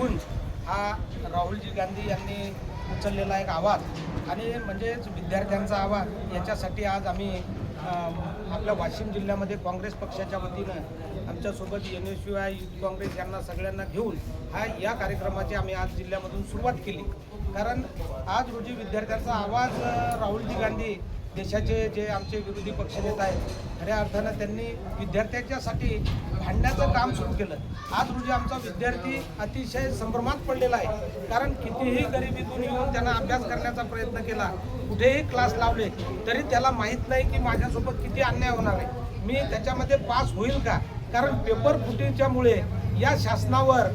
गुंज हा राहुलजी गांधी यांनी उचललेला एक आवाज आणि म्हणजेच विद्यार्थ्यांचा आवाज याच्यासाठी आज आम्ही आपल्या वाशिम जिल्ह्यामध्ये काँग्रेस पक्षाच्या वतीनं आमच्यासोबत NSUI युथ काँग्रेस यांना सगळ्यांना घेऊन या कार्यक्रमाची आम्ही आज जिल्ह्यामधून सुरुवात केली। कारण आज रोजी विद्यार्थ्यांचा आवाज राहुलजी गांधी देशाचे जे आमचे विरोधी पक्षनेते आहेत खऱ्या अर्थानं त्यांनी विद्यार्थ्यांच्यासाठी भांडण्याचं काम सुरू केलं। आज रोजी आमचा विद्यार्थी अतिशय संभ्रमात पडलेला आहे, कारण कितीही गरिबीतून येऊन त्यांना अभ्यास करण्याचा प्रयत्न केला, कुठेही क्लास लावले तरी त्याला माहीत नाही की माझ्यासोबत किती अन्याय होणार आहे, मी त्याच्यामध्ये पास होईल का। कारण पेपर फुटीच्यामुळे या शासनावर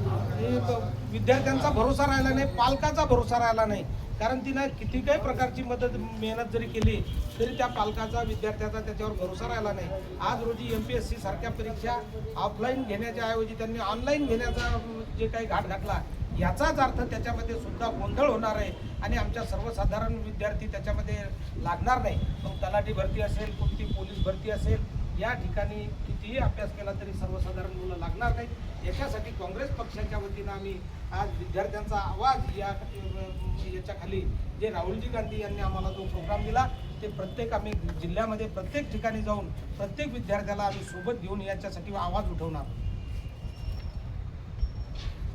विद्यार्थ्यांचा भरोसा राहिला नाही, पालकाचा भरोसा राहिला नाही। कारण तिनं किती काही प्रकारची मेहनत जरी केली तरी त्या पालकाचा विद्यार्थ्याचा त्याच्यावर भरोसा राहिला नाही। आज रोजी MPSC सारख्या परीक्षा ऑफलाईन घेण्याच्या ऐवजी त्यांनी ऑनलाईन घेण्याचा जे काही घाट घातला याचाच अर्थ त्याच्यामध्ये सुद्धा गोंधळ होणार आहे आणि आमच्या सर्वसाधारण विद्यार्थी त्याच्यामध्ये लागणार नाही। मग तलाठी भरती असेल, कोणती पोलीस भरती असेल, या ठिकाणी कितीही अभ्यास केला तरी सर्वसाधारण मुलं लागणार नाही। याच्यासाठी काँग्रेस पक्षाच्या वतीनं आम्ही आज विद्यार्थ्यांचा आवाज याच्याखाली जे राहुलजी गांधी यांनी आम्हाला जो प्रोग्राम दिला ते प्रत्येक आम्ही जिल्ह्यामध्ये प्रत्येक ठिकाणी जाऊन प्रत्येक विद्यार्थ्याला आम्ही सोबत घेऊन याच्यासाठी आवाज उठवणार।